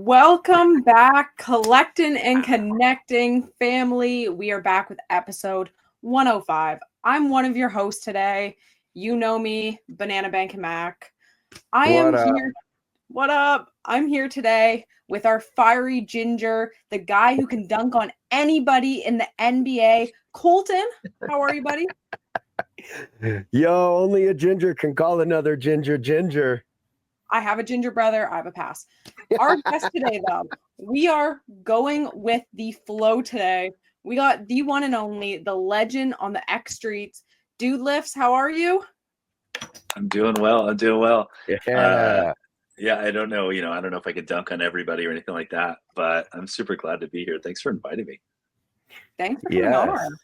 Welcome back, Collectin and Connecting family. We are back with episode 105. I'm one of your hosts today. You know me, Banana Bank and Mac. What up? Here. What up? I'm here today with our fiery ginger, the guy who can dunk on anybody in the NBA, Coultin. How are you, buddy? Yo, only a ginger can call another ginger. I have a ginger brother. I have a pass. Our guest today, though, we are going with the flow today. We got the one and only, the legend on the X streets, Doodlifts. How are you? I'm doing well. Yeah. I don't know. I don't know if I could dunk on everybody or anything like that, but I'm super glad to be here. Thanks for inviting me. Thanks for coming on.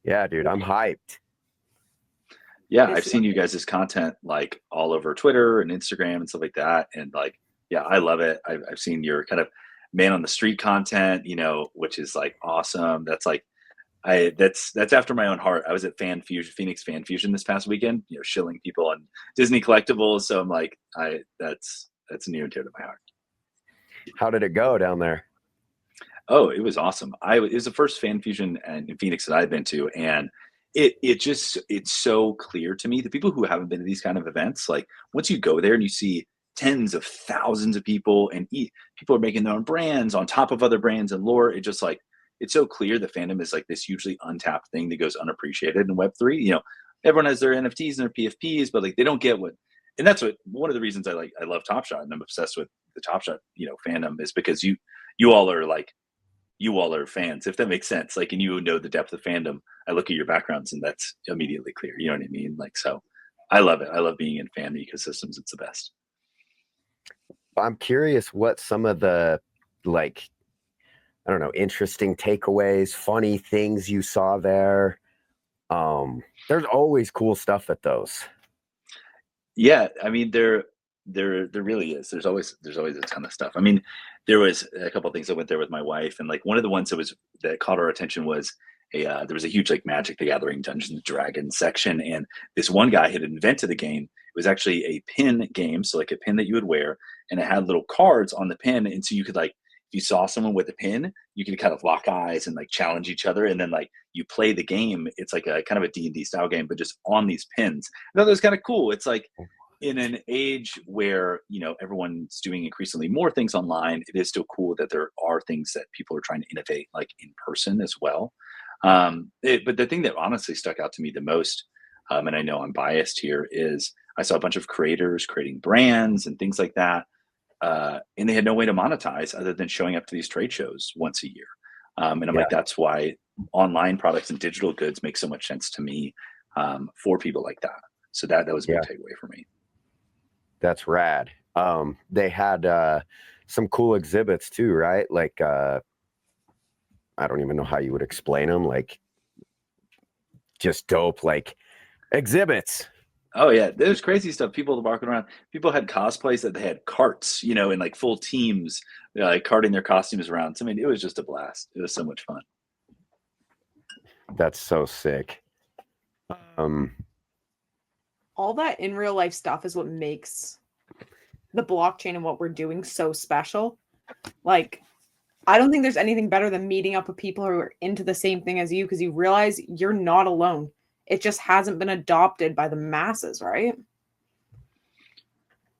Yeah, dude, I'm hyped. Yeah, I've seen you guys' content like all over Twitter and Instagram and stuff like that. And like, yeah, I love it. I've seen your kind of man on the street content, which is like awesome. That's like, that's after my own heart. I was at Phoenix Fan Fusion this past weekend, shilling people on Disney collectibles. So I'm like, that's near and dear to my heart. How did it go down there? Oh, it was awesome. It was the first Fan Fusion in Phoenix that I've been to, and it's so clear to me, the people who haven't been to these kind of events, like once you go there and you see tens of thousands of people and people are making their own brands on top of other brands and lore, it just like, it's so clear that fandom is like this hugely untapped thing that goes unappreciated in Web3. Everyone has their NFTs and their PFPs, but like they don't get and that's one of the reasons I love TopShot and I'm obsessed with the TopShot, fandom, is because you all are fans, if that makes sense. Like, and the depth of fandom. I look at your backgrounds and that's immediately clear. You know what I mean? Like, so I love it. I love being in fan ecosystems. It's the best. I'm curious what some of the, like, I don't know, interesting takeaways, funny things you saw there. There's always cool stuff at those. Yeah. I mean, there really is. There's always a ton of stuff. I mean, there was a couple of things I went there with my wife, and like one of the ones that caught our attention was there was a huge like Magic the Gathering Dungeons and Dragons section, and this one guy had invented a game. It was actually a pin game, so like a pin that you would wear, and it had little cards on the pin, and so you could like, if you saw someone with a pin, you could kind of lock eyes and like challenge each other, and then like you play the game. It's like a kind of a D&D style game, but just on these pins. I thought that was kind of cool. It's like, in an age where everyone's doing increasingly more things online, it is still cool that there are things that people are trying to innovate like in person as well. But the thing that honestly stuck out to me the most, and I know I'm biased here, is I saw a bunch of creators creating brands and things like that, and they had no way to monetize other than showing up to these trade shows once a year. And I'm like, that's why online products and digital goods make so much sense to me, for people like that. So that was a big takeaway for me. That's rad. They had some cool exhibits too, right? Like, I don't even know how you would explain them. Like, just dope, like exhibits. Oh yeah, there's crazy stuff. People walking around. People had cosplays that they had carts, in like full teams, like carting their costumes around. So, I mean, it was just a blast. It was so much fun. That's so sick. All that in real life stuff is what makes the blockchain and what we're doing so special. Like, I don't think there's anything better than meeting up with people who are into the same thing as you, because you realize you're not alone. It just hasn't been adopted by the masses, right?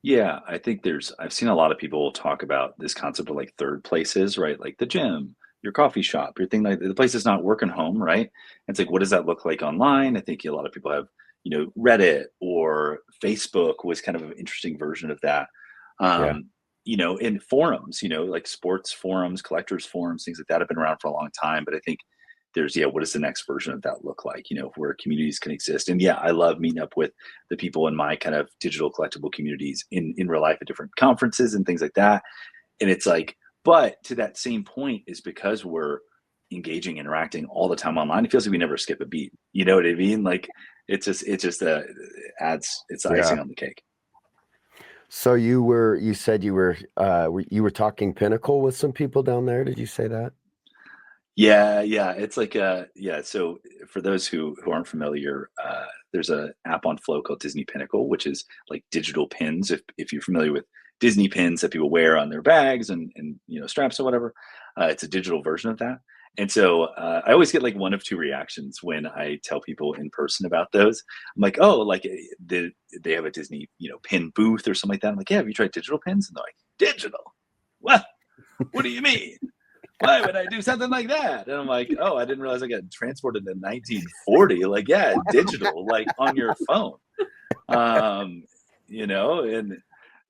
Yeah, I think I've seen a lot of people talk about this concept of like third places, right? Like the gym, your coffee shop, your thing, like the place is not working home, right? And it's like, what does that look like online? I think a lot of people have, Reddit or Facebook was kind of an interesting version of that. In forums, like sports forums, collectors forums, things like that have been around for a long time. But I think there's, what does the next version of that look like, where communities can exist? And I love meeting up with the people in my kind of digital collectible communities in real life at different conferences and things like that. And it's like, but to that same point is because we're engaging, interacting all the time online, it feels like we never skip a beat. You know what I mean? Like it's adds, it's icing on the cake. So you said you were talking Pinnacle with some people down there. Did you say that? Yeah. It's like, so for those who aren't familiar, there's an app on Flow called Disney Pinnacle, which is like digital pins. If you're familiar with Disney pins that people wear on their bags and straps or whatever. It's a digital version of that. And so I always get like one of two reactions when I tell people in person about those. I'm like, oh, like they have a Disney, pin booth or something like that. I'm like, yeah, have you tried digital pins? And they're like, digital? What? What do you mean? Why would I do something like that? And I'm like, oh, I didn't realize I got transported to 1940. Like, yeah, digital, like on your phone. And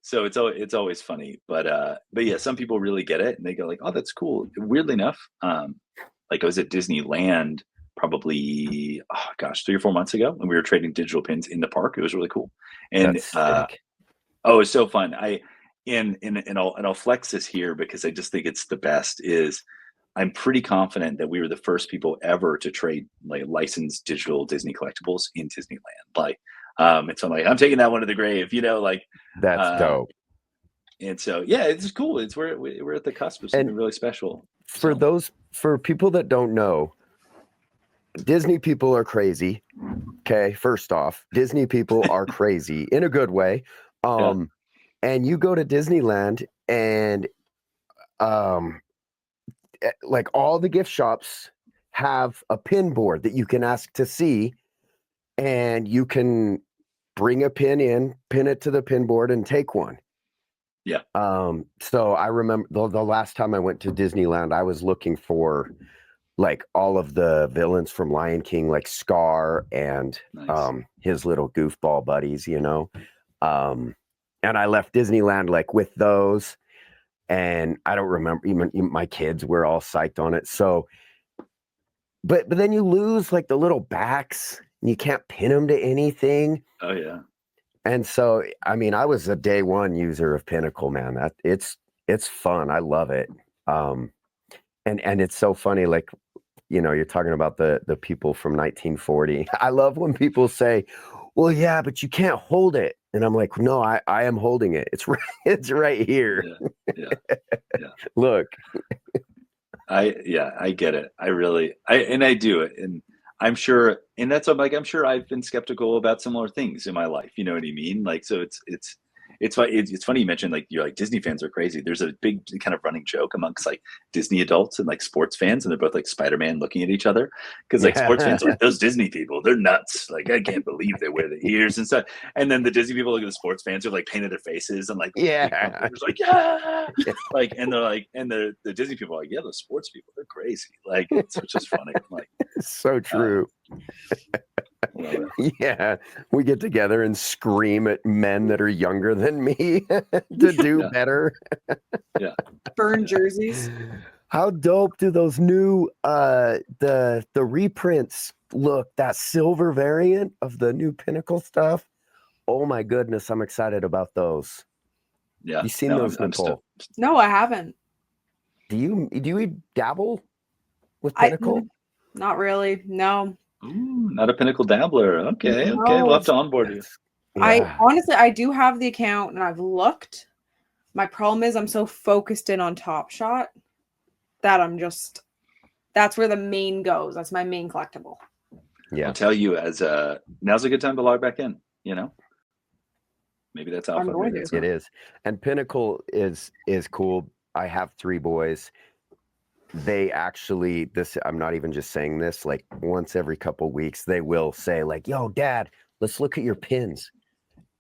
so it's always funny, but yeah, some people really get it and they go like, oh, that's cool. Weirdly enough, like I was at Disneyland probably 3 or 4 months ago, and we were trading digital pins in the park. It was really cool, and That's sick. oh, it's so fun. And I'll flex this here because I just think it's the best. Is I'm pretty confident that we were the first people ever to trade like licensed digital Disney collectibles in Disneyland. Like, and so I'm like, I'm taking that one to the grave, like. That's dope. And so, yeah, it's cool. It's we're at the cusp of something really special. For people that don't know, Disney people are crazy. Okay, first off, Disney people are crazy in a good way. And you go to Disneyland and like all the gift shops have a pin board that you can ask to see, and you can bring a pin in, pin it to the pin board, and take one. Yeah. So I remember the last time I went to Disneyland, I was looking for like all of the villains from Lion King, like Scar and his little goofball buddies, and I left Disneyland like with those, and I don't remember, even my kids were all psyched on it. So, but then you lose like the little backs, and you can't pin them to anything. Oh yeah. And so, I mean, I was a day one user of Pinnacle, man. It's fun. I love it. And it's so funny, like, you're talking about the people from 1940. I love when people say, well, yeah, but you can't hold it. And I'm like, no, I am holding it. It's right here. Yeah. Look. I get it. I do it. And I'm sure, and that's what I'm sure I've been skeptical about similar things in my life. You know what I mean? Like, so it's funny you mentioned like you're like Disney fans are crazy. There's a big kind of running joke amongst like Disney adults and like sports fans, and they're both like Spider-Man looking at each other because like sports fans are like, those Disney people, they're nuts. Like, I can't believe they wear the ears and stuff. And then the Disney people look at the sports fans who like painted their faces and like like like, and they're like, and the Disney people are like, yeah, the sports people, they're crazy. Like, it's just funny. Like, it's so true. Yeah, we get together and scream at men that are younger than me to do better. Burn jerseys. How dope do those new the reprints look? That silver variant of the new Pinnacle stuff. Oh my goodness, I'm excited about those. Yeah, you seen those, Nicole? No, I haven't. Do you dabble with Pinnacle? Not really. No. Ooh, not a Pinnacle dabbler. Okay, we'll have to onboard you. I honestly, I do have the account and I've looked. My problem is I'm so focused in on TopShot that that's where the main goes. That's my main collectible. Yeah, I'll tell you, now's a good time to log back in. Maybe that's alpha. It is, and Pinnacle is cool. I have 3 boys. They actually, I'm not even just saying this, like once every couple weeks, they will say like, yo, Dad, let's look at your pins.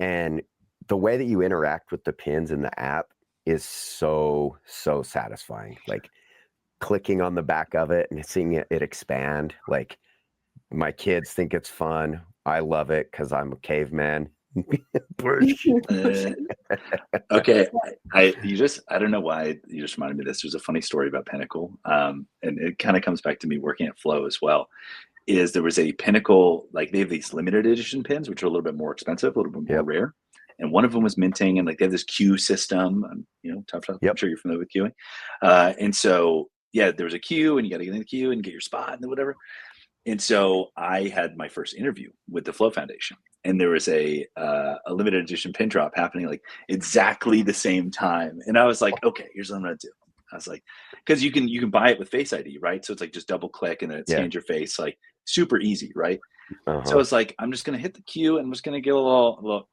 And the way that you interact with the pins in the app is so satisfying. Like clicking on the back of it and seeing it expand. Like my kids think it's fun. I love it because I'm a caveman. Okay, I don't know why you just reminded me of this. There's a funny story about Pinnacle, and it kind of comes back to me working at Flow as well. Is there was a Pinnacle, like they have these limited edition pins which are a little bit more expensive, a little bit more rare, and one of them was minting, and like they have this queue system. TopShot. I'm sure you're familiar with queuing, and so there was a queue, and you got to get in the queue and get your spot and whatever. And so I had my first interview with the Flow Foundation, and there was a limited edition pin drop happening like exactly the same time. And I was like, okay, here's what I'm gonna do. I was like, because you can buy it with Face ID, right? So it's like just double click and then it scans your face, like super easy, right? So I was like, I'm just gonna hit the queue and I'm just gonna get a little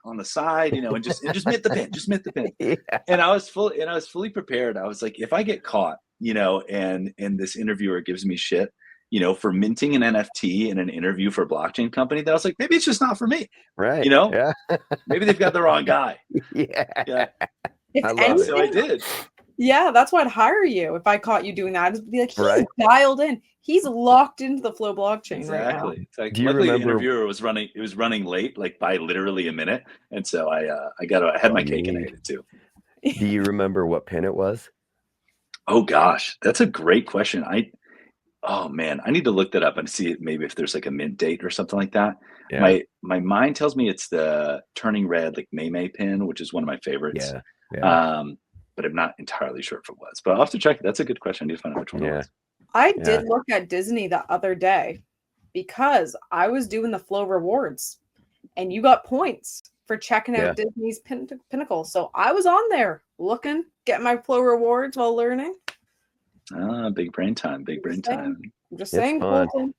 on the side, and just mint the pin, just mint the pin. Yeah. And I was fully prepared. I was like, if I get caught, and this interviewer gives me shit, for minting an NFT in an interview for a blockchain company, then I was like, maybe it's just not for me. Right. Yeah. Maybe they've got the wrong guy. Yeah. If I love anything, it. So I did. Yeah, that's why I'd hire you if I caught you doing that. I'd be like, he's Right. dialed in. He's locked into the Flow blockchain right now. Exactly. It's like, Do you luckily remember- the interviewer was running late, like by literally a minute. And so I had my cake and I ate it too. Do you remember what pin it was? Oh gosh, that's a great question. Oh man, I need to look that up and see maybe if there's like a mint date or something like that. Yeah. My mind tells me it's the turning red, like May pin, which is one of my favorites. Yeah. But I'm not entirely sure if it was. But I'll have to check. That's a good question. I need to find out which one it was. I Yeah. did look at Disney the other day because I was doing the Flow rewards and you got points for checking out Disney's Pinnacle. So I was on there looking, getting my Flow rewards while learning. Big brain time. Big brain time. I'm just It's saying, fun. Coultin.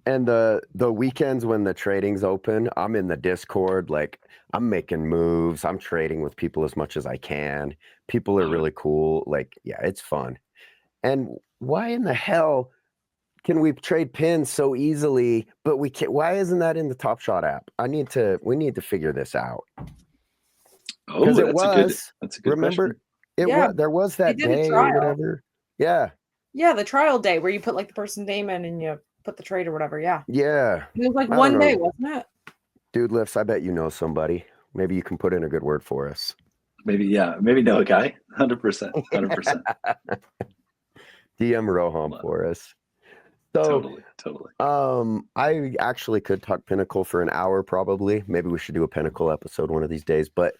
And the weekends when the trading's open, I'm in the Discord. Like, I'm making moves. I'm trading with people as much as I can. People are really cool. Like, yeah, it's fun. And why in the hell can we trade pins so easily, but we can't? Why isn't that in the TopShot app? We need to figure this out. Oh, Because that's a good remember, question. there was that They did a day or trial. whatever. Yeah. Yeah, the trial day where you put like the person's name in and you put the trade or whatever. Yeah. Yeah. It was like I one don't day, know. wasn't it? Doodlifts, I bet you know somebody. Maybe you can put in a good word for us. Maybe know a guy. 100%. 100%. DM Roham for us. So, Totally. I actually could talk Pinnacle for an hour probably. Maybe we should do a Pinnacle episode one of these days. But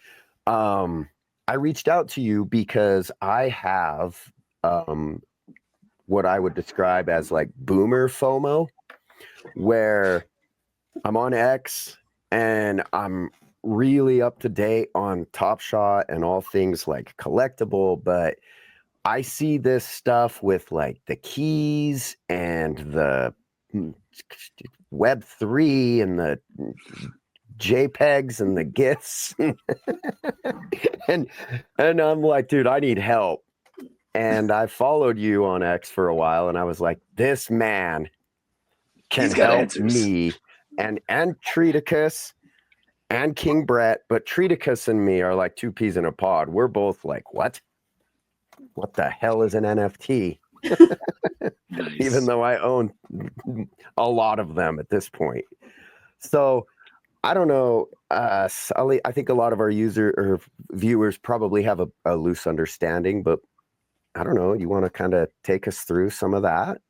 I reached out to you because I have what I would describe as like boomer FOMO, where I'm on X and I'm really up to date on TopShot and all things like collectible, but I see this stuff with like the keys and the Web3 and the JPEGs and the GIFs. and I'm like, dude, I need help. And I followed you on X for a while and I was like, this man can help answers. me and Treaticus and King Brett, but Treaticus and me are like two peas in a pod. We're both like, what the hell is an NFT? Nice. Even though I own a lot of them at this point. So I don't know, Sully, I think a lot of our viewers probably have a loose understanding, but I don't know, you want to kind of take us through some of that?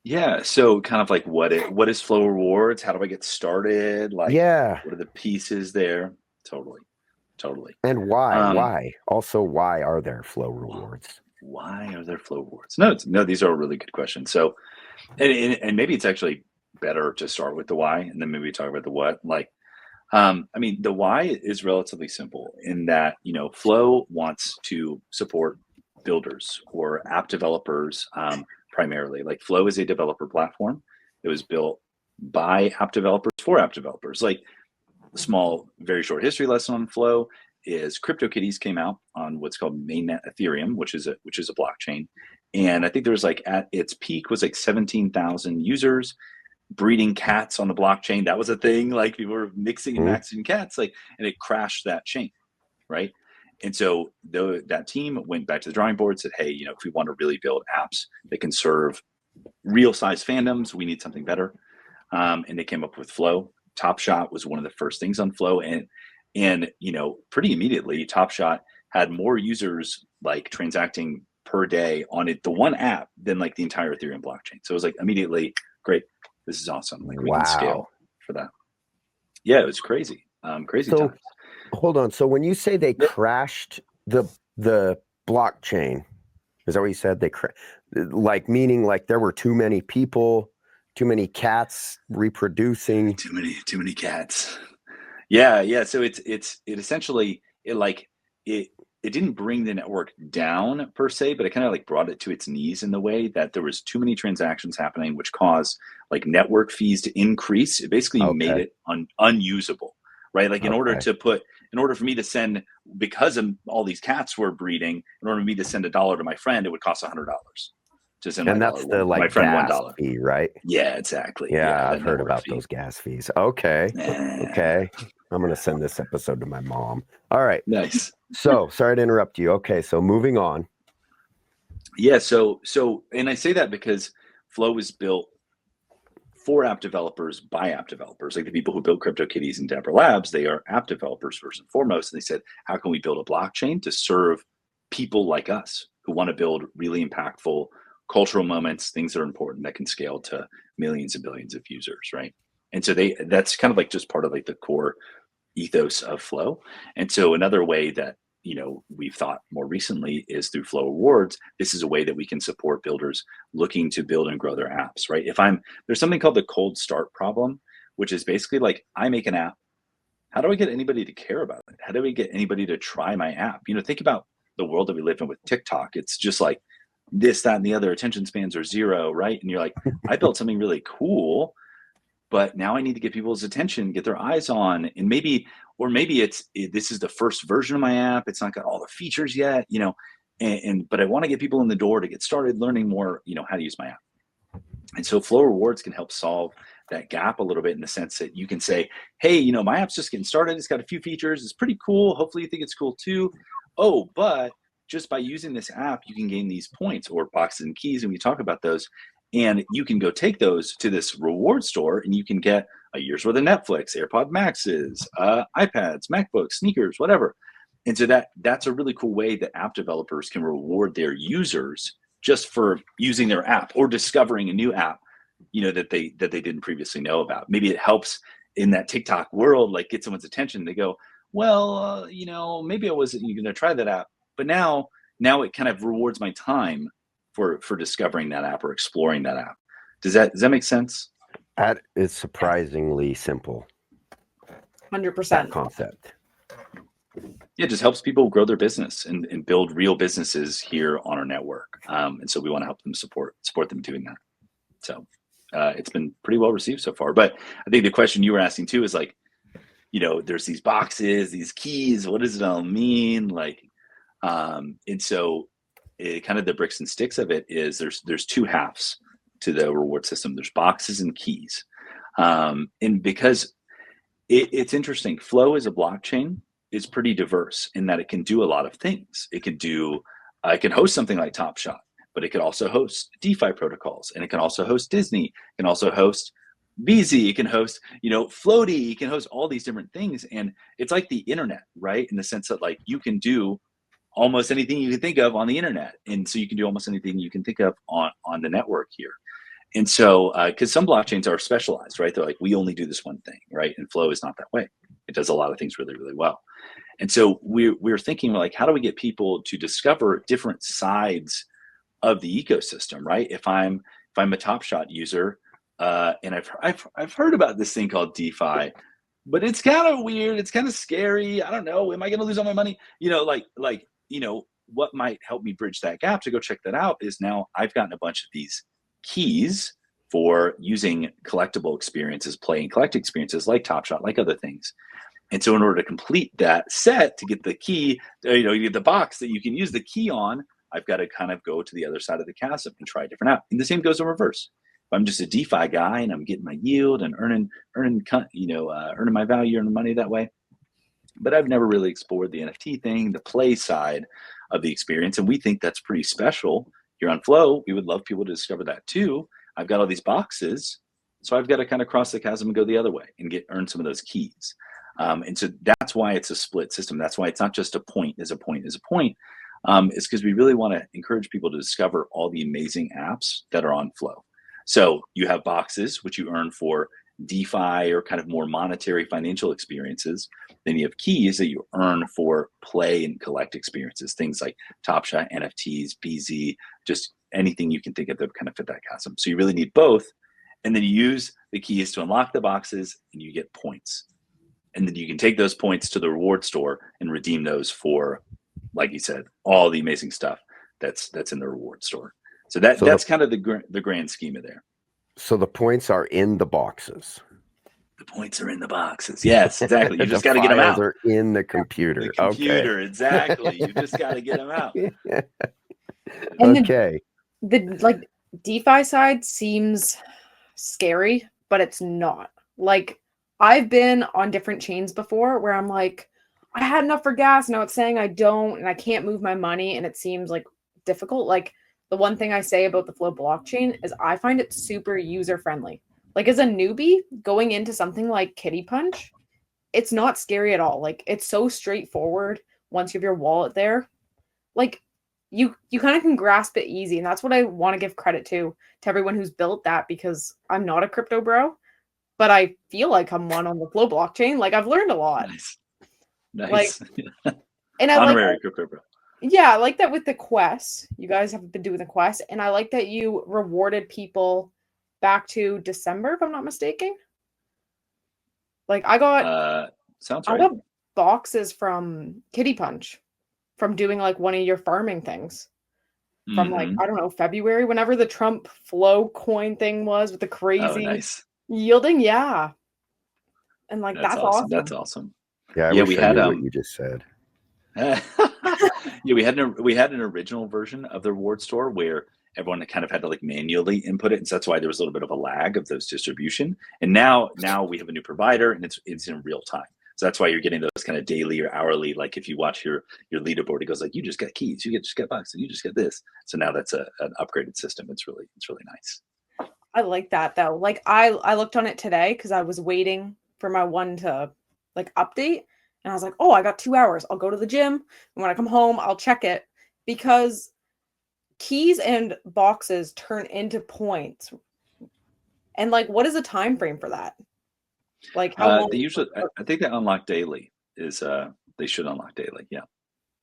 Yeah, so kind of like what is Flow Rewards? How do I get started? Like, what are the pieces there? Totally. And why? Also, why are there Flow Rewards? Why are there Flow Rewards? No, these are really good questions. So, and maybe it's actually better to start with the why, and then maybe talk about the what. Like, I mean, the why is relatively simple in that Flow wants to support builders or app developers. Primarily, like Flow is a developer platform. It was built by app developers for app developers. Like, a small, very short history lesson on Flow is CryptoKitties came out on what's called mainnet Ethereum, which is a blockchain. And I think there was like at its peak was like 17,000 users breeding cats on the blockchain. That was a thing. Like, people were mixing and maxing cats, like, and it crashed that chain, right? And so that team went back to the drawing board, said, hey, if we want to really build apps that can serve real size fandoms, we need something better. And they came up with Flow. TopShot was one of the first things on Flow. And pretty immediately, TopShot had more users like transacting per day on it, the one app, than like the entire Ethereum blockchain. So it was like immediately, great, this is awesome. Like, we can scale for that. Yeah, it was crazy. Crazy times. Hold on. So when you say they crashed the blockchain, is that what you said? They like, meaning like there were too many people, too many cats reproducing. Too many cats. Yeah. So it essentially it didn't bring the network down per se, but it kind of like brought it to its knees in the way that there was too many transactions happening, which caused like network fees to increase. It basically made it unusable. right? Like in order Okay. for me to send, because of all these cats were breeding, in order for me to send $1 to my friend, it would cost $100 to send And that's the my like friend gas $1. fee, right? Yeah, exactly. Yeah, Yeah, that I've heard network about fee. those gas fees. Okay. Yeah. Okay. I'm going to send this episode to my mom. All right. Nice. So sorry to interrupt you. Okay. So moving on. Yeah. So, and I say that because Flow was built for app developers by app developers. Like the people who built CryptoKitties and Dapper Labs, they are app developers first and foremost. And they said, how can we build a blockchain to serve people like us who want to build really impactful cultural moments, things that are important that can scale to millions and billions of users, right? And so that's kind of like just part of like the core ethos of Flow. And so another way that we've thought more recently is through Flow Rewards. This is a way that we can support builders looking to build and grow their apps, right? There's something called the cold start problem, which is basically like, I make an app. How do I get anybody to care about it? How do we get anybody to try my app? Think about the world that we live in with TikTok. It's just like this, that, and the other. Attention spans are zero, right? And you're like, I built something really cool, but now I need to get people's attention, get their eyes on, and maybe this is the first version of my app. It's not got all the features yet, but I want to get people in the door to get started learning more, how to use my app. And so Flow Rewards can help solve that gap a little bit in the sense that you can say, hey, my app's just getting started. It's got a few features. It's pretty cool. Hopefully you think it's cool too. Oh, but just by using this app, you can gain these points or boxes and keys. And we talk about those. And you can go take those to this reward store and you can get a year's worth of Netflix, AirPod Maxes, iPads, MacBooks, sneakers, whatever. And so that's a really cool way that app developers can reward their users just for using their app or discovering a new app, that they didn't previously know about. Maybe it helps in that TikTok world, like get someone's attention. They go, well, maybe I wasn't going to try that app, but now it kind of rewards my time for discovering that app or exploring that app. Does that make sense? That is surprisingly simple. 100%. That concept. Yeah, it just helps people grow their business and build real businesses here on our network. And so we want to help them support them doing that. So it's been pretty well received so far. But I think the question you were asking too is like, there's these boxes, these keys, what does it all mean? Like, and so kind of the bricks and sticks of it is there's two halves to the reward system. There's boxes and keys. And because it's interesting, Flow as a blockchain is pretty diverse in that it can do a lot of things. It can host something like TopShot, but it could also host DeFi protocols, and it can also host Disney, it can also host BZ, it can host, Floaty, it can host all these different things. And it's like the internet, right? In the sense that like you can do almost anything you can think of on the internet. And so you can do almost anything you can think of on the network here. And so, because some blockchains are specialized, right? They're like, we only do this one thing, right? And Flow is not that way. It does a lot of things really, really well. And so we're thinking like, how do we get people to discover different sides of the ecosystem, right? If I'm a TopShot user, and I've heard about this thing called DeFi, but it's kind of weird. It's kind of scary. I don't know. Am I going to lose all my money? What might help me bridge that gap to go check that out is now I've gotten a bunch of these keys for using collectible experiences, play and collect experiences like TopShot, like other things. And so in order to complete that set, to get the key, you get the box that you can use the key on, I've got to kind of go to the other side of the chasm and try a different app. And the same goes in reverse. If I'm just a DeFi guy and I'm getting my yield and earning my value, earning money that way, but I've never really explored the NFT thing, the play side of the experience. And we think that's pretty special here on Flow. We would love people to discover that too. I've got all these boxes, so I've got to kind of cross the chasm and go the other way and earn some of those keys. And so that's why it's a split system. That's why it's not just a point is a point is a point. It's because we really want to encourage people to discover all the amazing apps that are on Flow. So you have boxes, which you earn for DeFi or kind of more monetary financial experiences. Then you have keys that you earn for play and collect experiences, things like TopShot, NFTs, BZ, just anything you can think of that kind of fit that chasm. So you really need both. And then you use the keys to unlock the boxes and you get points. And then you can take those points to the reward store and redeem those for, like you said, all the amazing stuff that's in the reward store. So that's kind of the grand schema there. So the points are in the boxes. The points are in the boxes. Yes, exactly. You The just got to get them files out. are in the computer. The computer, exactly. You just got to get them out. Okay. And Okay. the like DeFi side seems scary, but it's not. Like I've been on different chains before where I'm like, I had enough for gas, now it's saying I don't, and I can't move my money, and it seems like difficult. Like the one thing I say about the Flow blockchain is I find it super user friendly. Like as a newbie going into something like Kitty Punch, it's not scary at all. Like it's so straightforward once you have your wallet there. Like you kind of can grasp it easy, and that's what I want to give credit to everyone who's built that, because I'm not a crypto bro, but I feel like I'm one on the Flow blockchain. Like I've learned a lot. Nice. Like, Nice. and I Honorary like, crypto bro. yeah, I like that with the quests. You guys have been doing the quests, and I like that you rewarded people back to December, if I'm not mistaken. Like Sounds I right. got boxes from Kitty Punch from doing like one of your farming things from like, Mhm. I don't know, February, whenever the Trump Flow coin thing was with the Oh, crazy nice. yielding. Yeah. And like, That's that's awesome. That's awesome. awesome. Yeah, I Yeah, wish we I had knew what you just said. yeah, we had an original version of the reward store where everyone kind of had to like manually input it, and so that's why there was a little bit of a lag of those distribution. And now we have a new provider, and it's in real time. So that's why you're getting those kind of daily or hourly. Like if you watch your leaderboard, it goes like, you just got keys, you just got bucks, and you just get this. So now that's an upgraded system. It's really nice. I like that though. Like I looked on it today because I was waiting for my one to like update. And I was like, oh, I got 2 hours. I'll go to the gym. And when I come home, I'll check it, because keys and boxes turn into points. And like, what is the time frame for that? Like how long? They usually, I think they unlock daily. They should unlock daily. Yeah.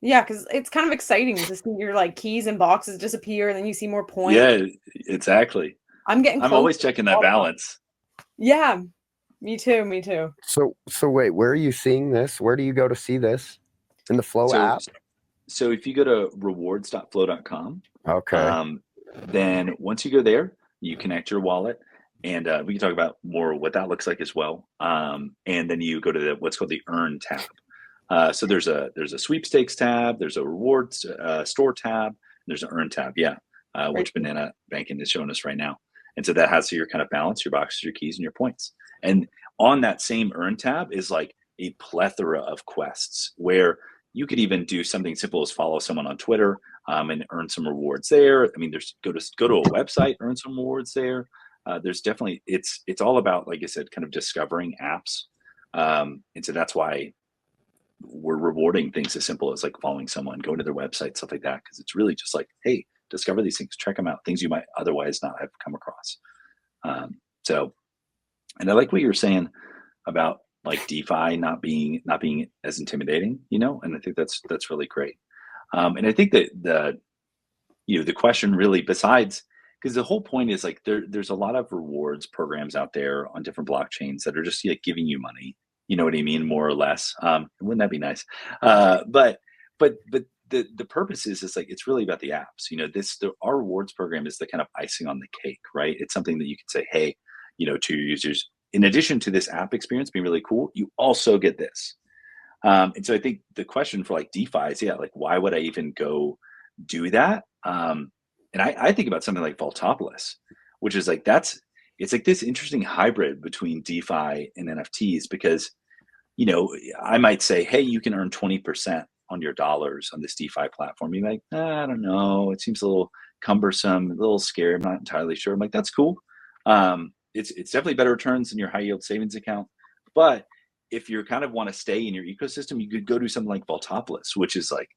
Yeah, because it's kind of exciting to see your like keys and boxes disappear, and then you see more points. Yeah, exactly. I'm getting I'm close always to checking that balance. Yeah, me too. Me too. So wait, where are you seeing this? Where do you go to see this? In the Flow app? So if you go to rewards.flow.com, Okay. then once you go there, you connect your wallet, and we can talk about more what that looks like as well. And then you go to what's called the Earn tab. So there's a sweepstakes tab, there's a rewards store tab, and there's an Earn tab. Yeah, which Banana Banking is showing us right now. And so that has your kind of balance, your boxes, your keys, and your points. And on that same Earn tab is like a plethora of quests where you could even do something simple as follow someone on Twitter and earn some rewards there. I mean, there's go to a website, earn some rewards there. There's definitely it's all about, like I said, kind of discovering apps, and so that's why we're rewarding things as simple as like following someone, going to their website, stuff like that, because it's really just like, hey, discover these things, check them out, things you might otherwise not have come across. So, and I like what you're saying about like DeFi not being as intimidating, and I think that's really great. And I think that the question really, besides, because the whole point is like there's a lot of rewards programs out there on different blockchains that are just like giving you money, you know what I mean, more or less. Wouldn't that be nice? But the purpose is like it's really about the apps. Our rewards program is the kind of icing on the cake, right? It's something that you can say, hey, to your users, in addition to this app experience being really cool, you also get this. And so I think the question for like DeFi is, like, why would I even go do that? And I think about something like Vaultopolis, which is like, it's like this interesting hybrid between DeFi and NFTs, because, I might say, hey, you can earn 20% on your dollars on this DeFi platform. You're like, I don't know. It seems a little cumbersome, a little scary. I'm not entirely sure. I'm like, that's cool. It's definitely better returns than your high yield savings account. But if you kind of want to stay in your ecosystem, you could go do something like Vaultopolis, which is like,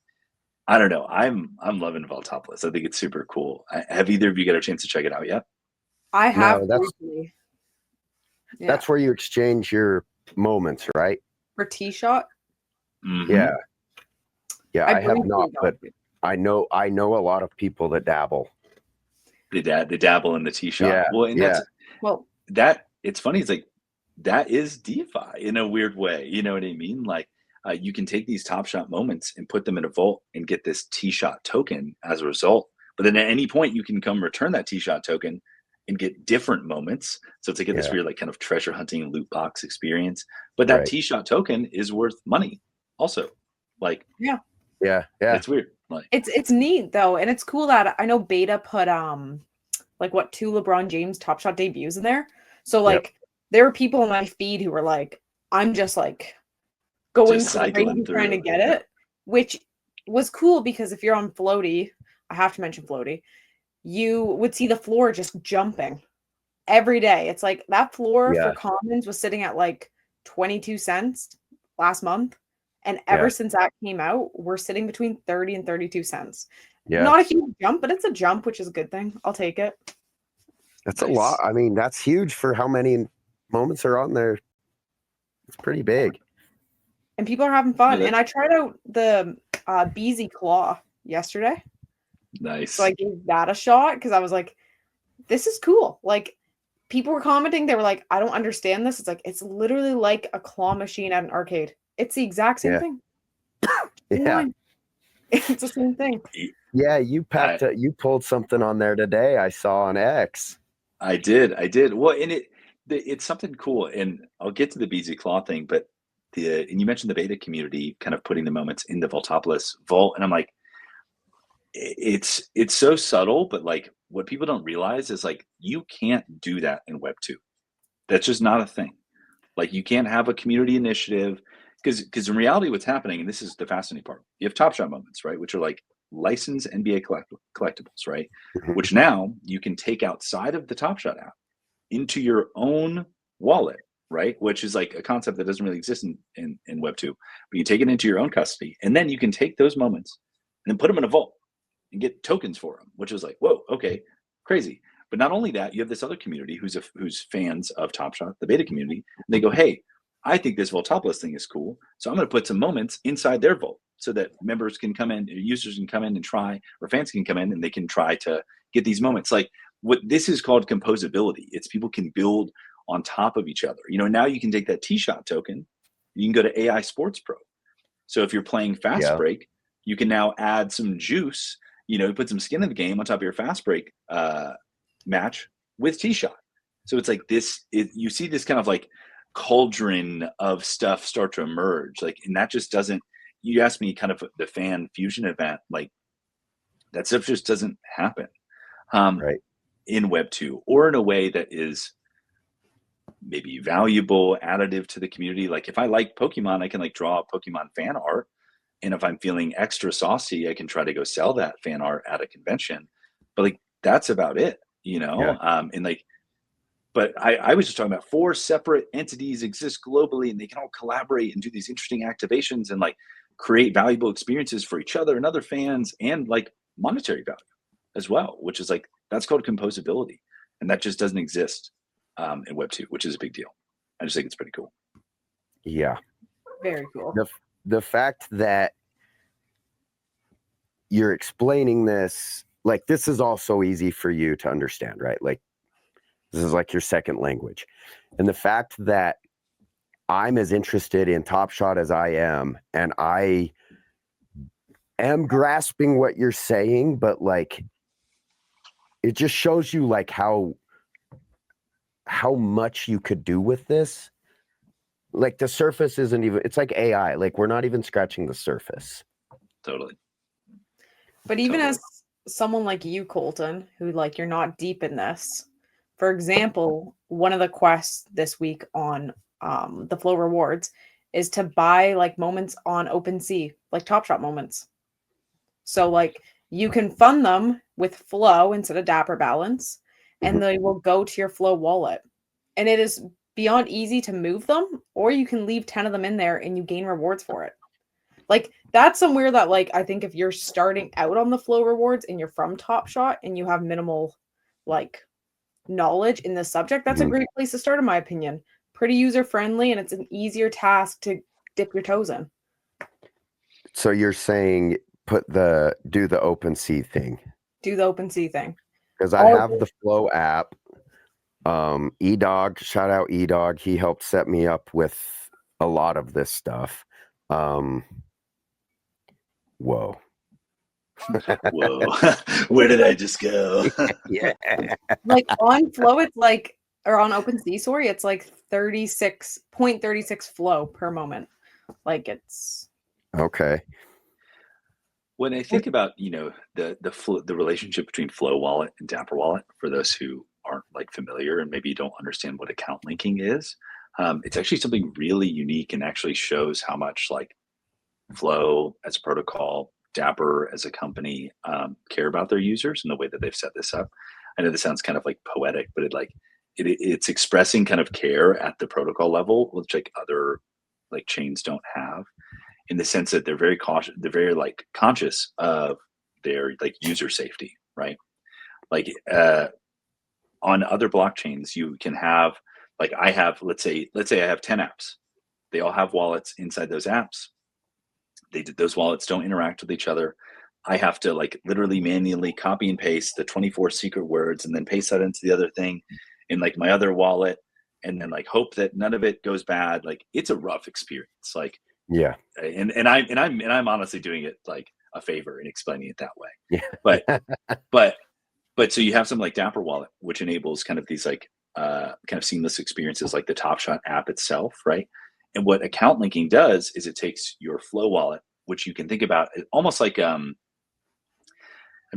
I don't know. I'm loving Vaultopolis. I think it's super cool. Have either of you got a chance to check it out yet? I have No, briefly. Yeah. That's where you exchange your moments, right? For T-Shot. Mm-hmm. Yeah, I have briefly not, got but it. I know a lot of people that dabble. They dabble in the T-Shot. Yeah, Well, and yeah. it's funny. It's like that is DeFi in a weird way. You know what I mean? Like you can take these TopShot moments and put them in a vault and get this T-Shot token as a result. But then at any point you can come return that T-Shot token and get different moments. So it's like this Yeah. weird like kind of treasure hunting loot box experience. But that Right. T-shot token is worth money also. Like Yeah. it's weird. Like It's neat though, and it's cool that I know Beta put like what 2 LeBron James TopShot debuts in there. So like there were people on my feed who were like, I'm just like going just cycling crazy trying to through. get it, which was cool because if you're on Floaty, I have to mention Floaty, you would see the floor just jumping every day. It's like that floor for commons was sitting at like 22 cents last month. And ever since that came out, we're sitting between 30 and 32 cents. Yeah. Not a huge jump, but it's a jump, which is a good thing. I'll take it. That's a lot. I mean, that's huge for how many moments are on there. It's pretty big. And people are having fun. And I tried out the Beezy Claw yesterday. Nice. So I gave that a shot because I was like, this is cool. Like, people were commenting. They were like, I don't understand this. It's like, it's literally like a claw machine at an arcade. It's the exact same thing. Yeah. It's the same thing. Yeah, you pulled something on there today I saw on X. I did. Well, and it's something cool, and I'll get to the BZ Claw thing, but and you mentioned the beta community kind of putting the moments in the Vaultopolis vault, and I'm like, it's so subtle, but like what people don't realize is like you can't do that in Web 2. That's just not a thing. Like you can't have a community initiative because in reality what's happening, and this is the fascinating part, you have TopShot moments, right, which are like licensed NBA collectibles, right, which now you can take outside of the TopShot app into your own wallet, right, which is like a concept that doesn't really exist in Web 2, but you take it into your own custody, and then you can take those moments and then put them in a vault and get tokens for them, which is like, whoa, okay, crazy. But not only that, you have this other community who's fans of TopShot, the beta community, and they go, hey, I think this Vaultopolis thing is cool, so I'm going to put some moments inside their vault so that members can come in, users can come in and try, or fans can come in and they can try to get these moments. Like what this is called composability. It's people can build on top of each other. You know, now you can take that T-shot token, you can go to AI Sports Pro. So if you're playing Fast Break, you can now add some juice, you know, put some skin in the game on top of your Fast Break match with T-shot. So it's like this, you see this kind of like cauldron of stuff start to emerge. Like, and that just doesn't, you asked me kind of the fan fusion event, like that stuff just doesn't happen right in Web 2 or in a way that is maybe valuable, additive to the community. Like if I like Pokemon, I can like draw Pokemon fan art. And if I'm feeling extra saucy, I can try to go sell that fan art at a convention. But like, that's about it, you know? And like, but I was just talking about 4 separate entities exist globally and they can all collaborate and do these interesting activations and like create valuable experiences for each other and other fans and like monetary value as well, which is like, that's called composability. And that just doesn't exist in Web 2, which is a big deal. I just think it's pretty cool. Yeah. Very cool. The fact that you're explaining this, like this is all so easy for you to understand, right? Like this is like your second language. And the fact that I'm as interested in TopShot as I am, and I am grasping what you're saying, but like it just shows you like how much you could do with this. Like the surface isn't even, it's like AI, like we're not even scratching the surface. Totally. But even as someone like you, Coultin, who like you're not deep in this, for example, one of the quests this week on the Flow Rewards is to buy like moments on OpenSea, like TopShot moments. So like you can fund them with Flow instead of Dapper Balance, and they will go to your Flow wallet. And it is beyond easy to move them, or you can leave 10 of them in there and you gain rewards for it. Like that's somewhere that like I think if you're starting out on the Flow Rewards and you're from TopShot and you have minimal like knowledge in this subject, that's a great place to start in my opinion. Pretty user friendly and it's an easier task to dip your toes in. So you're saying do the OpenSea thing. Do the OpenSea thing. Because I have the Flow app. eDog, shout out eDog. He helped set me up with a lot of this stuff. Whoa. Whoa, where did I just go? Yeah. Like on Flow, it's like, or on OpenSea, sorry, it's like 36.36 flow per moment. Like it's Okay. When I think about, the relationship between Flow Wallet and Dapper Wallet, for those who aren't like familiar and maybe don't understand what account linking is, it's actually something really unique and actually shows how much like Flow as a protocol, Dapper as a company care about their users and the way that they've set this up. I know this sounds kind of like poetic, but it's expressing kind of care at the protocol level, which like other like chains don't have, in the sense that they're very cautious, they're very like conscious of their like user safety, right? Like on other blockchains, you can have like I have, let's say I have 10 apps. They all have wallets inside those apps. Those wallets don't interact with each other. I have to like literally manually copy and paste the 24 secret words and then paste that into the other thing in like my other wallet, and then like hope that none of it goes bad. Like it's a rough experience. Like Yeah. and I'm honestly doing it like a favor in explaining it that way. Yeah. But so you have something like Dapper Wallet, which enables kind of these like kind of seamless experiences like the TopShot app itself, right? And what account linking does is it takes your Flow wallet, which you can think about almost like I'm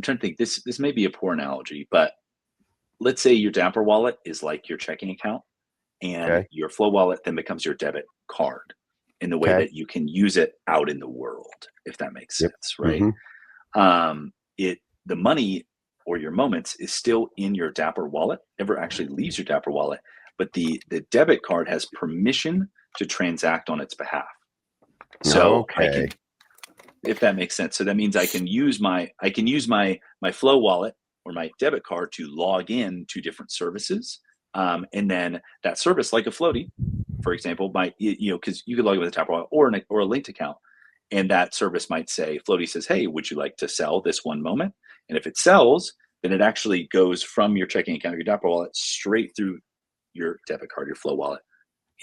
trying to think, this may be a poor analogy, but let's say your Dapper wallet is like your checking account, and Okay. your Flow wallet then becomes your debit card in the way Okay. that you can use it out in the world, if that makes Yep. sense, right? The money or your moments is still in your Dapper wallet, never actually leaves your Dapper wallet, but the debit card has permission to transact on its behalf. So I Okay. can, if that makes sense. So that means I can use my Flow wallet or my debit card to log in to different services, and then that service, like a floaty, for example, might because you could log in with a Dapper wallet or a linked account, and that service might say, floaty says, "Hey, would you like to sell this one moment?" And if it sells, then it actually goes from your checking account, your Dapper wallet, straight through your debit card, your Flow wallet,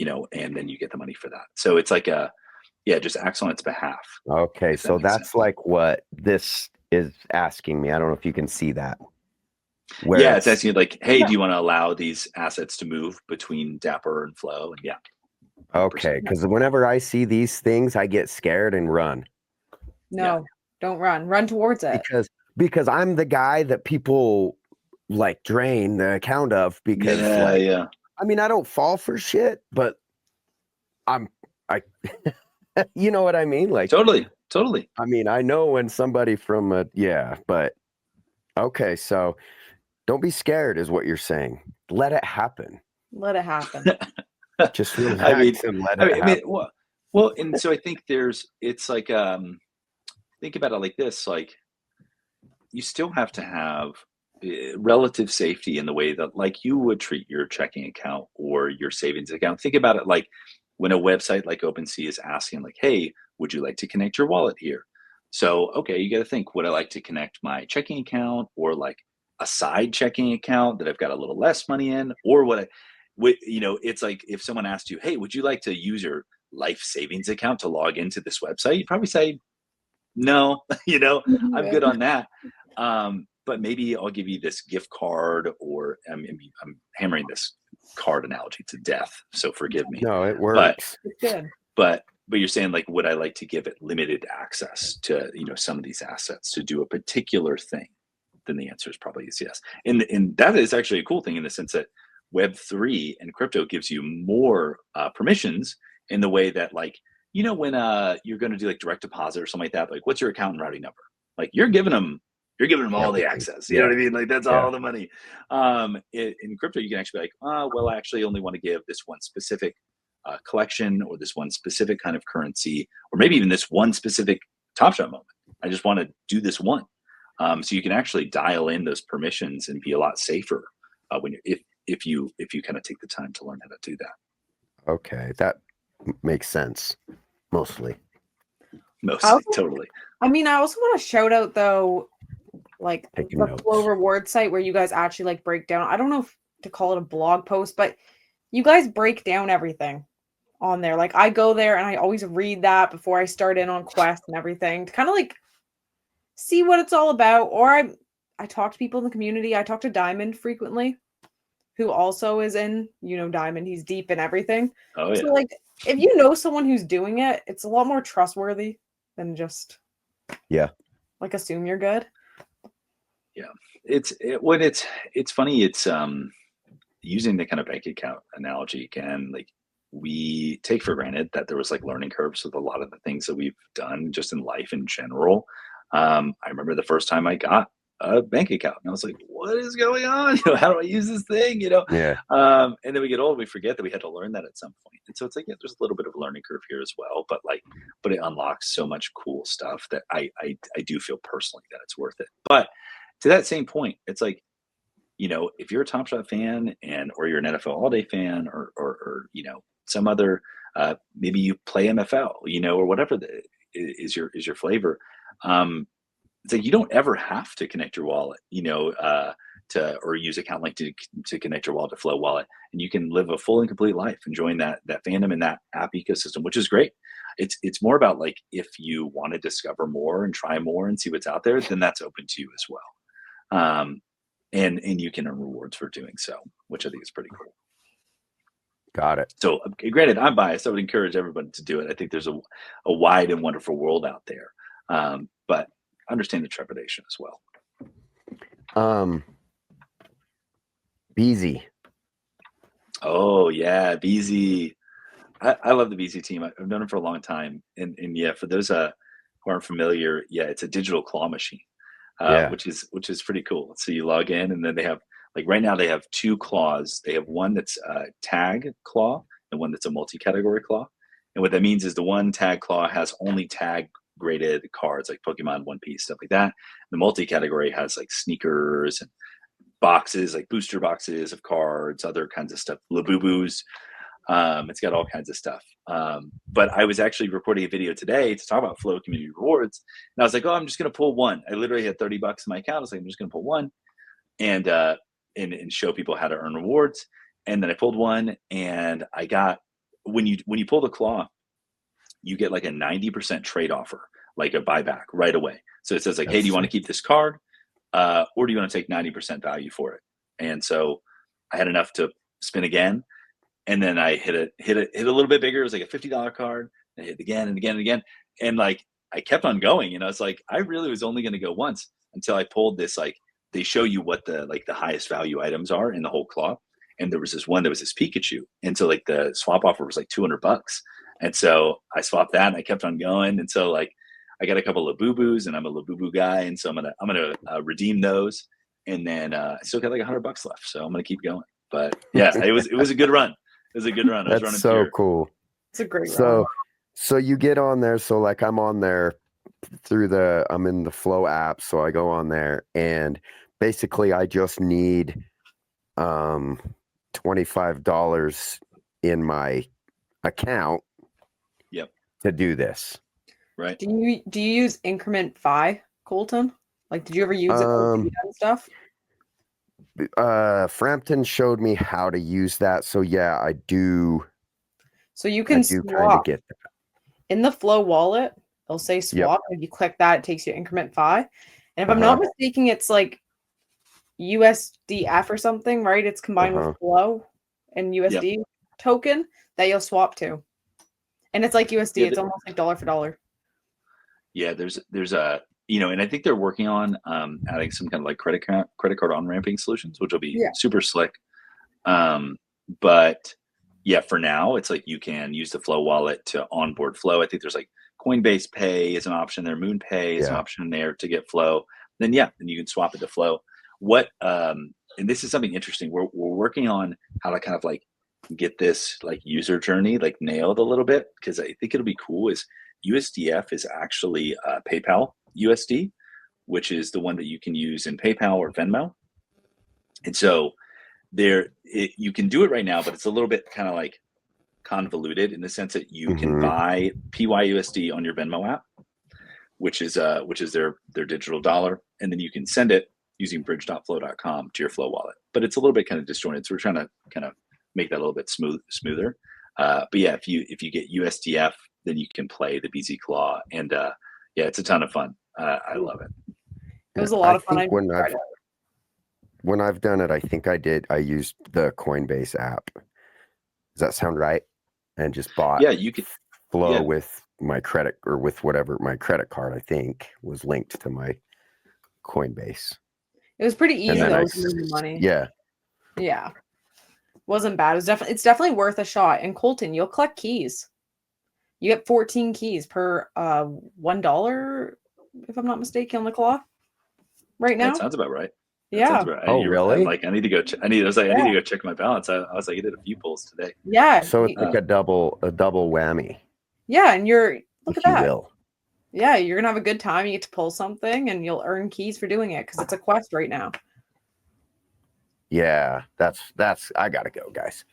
and then you get the money for that. So it's like it just acts on its behalf. Okay. If that So makes that's sense. like what this is asking me. I don't know if you can see that. Where Yeah, it's it's asking you like, hey, Yeah. do you want to allow these assets to move between Dapper and Flow? And yeah, 100%. okay. Because whenever I see these things, I get scared and run. no, don't run. Run towards it. Because I'm the guy that people like drain the account of because Yeah. I mean, I don't fall for shit, but I you know what I mean? Like Totally. I mean, I know when somebody from but okay, so don't be scared is what you're saying. Let it happen. Let it happen. Just I mean, relax and let it happen. well, and so I think it's like, think about it like this, like you still have to have relative safety in the way that like you would treat your checking account or your savings account. Think about it like when a website like OpenSea is asking like, hey, would you like to connect your wallet here? So, okay, you got to think, would I like to connect my checking account or like a side checking account that I've got a little less money in? Or it's like if someone asked you, hey, would you like to use your life savings account to log into this website? You'd probably say, no, I'm good on that. But maybe I'll give you this gift card, or I'm hammering this card analogy to death, so forgive me. No, it But works. It's good. but you're saying like, would I like to give it limited access to some of these assets to do a particular thing? Then the answer is probably yes. And that is actually a cool thing in the sense that Web3 and crypto gives you more permissions in the way that like when you're going to do like direct deposit or something like that, like what's your account and routing number? Like you're giving them all the access. You know what I mean? Like that's all the money. In crypto, you can actually be like, well, I actually only want to give this one specific collection or this one specific kind of currency, or maybe even this one specific TopShot moment. I just want to do this one. So you can actually dial in those permissions and be a lot safer when if you kind of take the time to learn how to do that. Okay, that makes sense. Mostly. Totally. I mean, I also want to shout out though, like Taking the notes. Flow reward site where you guys actually like break down. I don't know if to call it a blog post, but you guys break down everything on there. Like I go there and I always read that before I start in on Quest and everything to kind of like see what it's all about. Or I talk to people in the community. I talk to Diamond frequently, who also is in, Diamond. He's deep in everything. Oh yeah. So like, if you know someone who's doing it, it's a lot more trustworthy than just like assume you're good. Yeah, it's funny. It's using the kind of bank account analogy again. Like, we take for granted that there was like learning curves with a lot of the things that we've done just in life in general. I remember the first time I got a bank account, and I was like, "What is going on? How do I use this thing?" Yeah. And then we get old, we forget that we had to learn that at some point. And so it's like, yeah, there's a little bit of a learning curve here as well, but it unlocks so much cool stuff that I do feel personally that it's worth it. But to that same point, it's like, if you're a TopShot fan or you're an NFL All Day fan or some other, maybe you play MFL, or whatever is your flavor. It's like, you don't ever have to connect your wallet, or use Account Link to connect your wallet to Flow Wallet, and you can live a full and complete life enjoying that fandom and that app ecosystem, which is great. It's more about like, if you want to discover more and try more and see what's out there, then that's open to you as well. And you can earn rewards for doing so, which I think is pretty cool. Got it. So granted, I'm biased. I would encourage everybody to do it. I think there's a wide and wonderful world out there. But understand the trepidation as well. BZ. Oh yeah, BZ. I love the BZ team. I've known them for a long time. And yeah, for those who aren't familiar, yeah, it's a digital claw machine. Which is pretty cool. So you log in, and then they have, like, right now they have two claws. They have one that's a tag claw and one that's a multi-category claw. And what that means is the one tag claw has only tag graded cards like Pokemon, One Piece, stuff like that. The multi-category has like sneakers and boxes, like booster boxes of cards, other kinds of stuff, Labubus. It's got all kinds of stuff. But I was actually recording a video today to talk about Flow Community Rewards. And I was like, oh, I'm just going to pull one. I literally had $30 in my account. I was like, I'm just going to pull one and show people how to earn rewards. And then I pulled one, and I got, when you pull the claw, you get like a 90% trade offer, like a buyback right away. So it says like, hey, do you want to keep this card? Or do you want to take 90% value for it? And so I had enough to spin again. And then I hit a little bit bigger. It was like a $50 card. I hit it again and again and again. And like, I kept on going. It's like, I really was only going to go once until I pulled this, like, they show you what the highest value items are in the whole claw. And there was this one that was this Pikachu. And so like the swap offer was like $200. And so I swapped that, and I kept on going. And so like, I got a couple of Labubus, and I'm a Labubu guy. And so I'm going to redeem those. And then I still got like $100 left. So I'm going to keep going. But yeah, it was a good run. It was a good run. I was running so through. Cool. It's a great run. So you get on there. So like, I'm on there I'm in the Flow app. So I go on there, and basically I just need $25 in my account. Yep. To do this. Right. Do you use increment Phi, Coultin? Like, did you ever use it for and stuff? Frampton showed me how to use that, so yeah, I do. So you can swap get that. In the Flow wallet. It'll say swap. If you click that, it takes you increment Phi. And if I'm not mistaken, it's like USDF or something, right? It's combined with Flow and USD token that you'll swap to, and it's like USD. It's almost like dollar for dollar. Yeah, there's a and I think they're working on adding some kind of like credit card on ramping solutions, which will be super slick. But yeah, for now, it's like you can use the Flow wallet to onboard Flow. I think there's like Coinbase Pay is an option there, Moon Pay is an option there to get Flow. Then you can swap it to Flow. What and this is something interesting. We're working on how to kind of like get this like user journey like nailed a little bit, because I think it'll be cool. Is USDF is actually PayPal USD, which is the one that you can use in PayPal or Venmo. And so you can do it right now, but it's a little bit kind of like convoluted in the sense that you can buy PYUSD on your Venmo app, which is their digital dollar, and then you can send it using bridge.flow.com to your Flow wallet. But it's a little bit kind of disjointed, so we're trying to kind of make that a little bit smoother. But yeah, if you get USDF, then you can play the BZ Claw, and it's a ton of fun. I love it. It was a lot of fun. think when I've done it, I think I used the Coinbase app. Does that sound right? And just bought you could flow with my credit or with whatever my credit card, I think, was linked to my Coinbase. It was pretty easy then though to move the money. Yeah. Yeah. Wasn't bad. It's definitely worth a shot. In Coultin, you'll collect keys. You get 14 keys per $1, if I'm not mistaken, on the claw right now. That sounds about right. Yeah. Oh, really? I'm like, I need to go. I need to go check my balance. I was like, I did a few pulls today. Yeah. So it's like a double whammy. Yeah, and look at that. Will. Yeah, you're gonna have a good time. You get to pull something, and you'll earn keys for doing it because it's a quest right now. Yeah, that's. I gotta go, guys.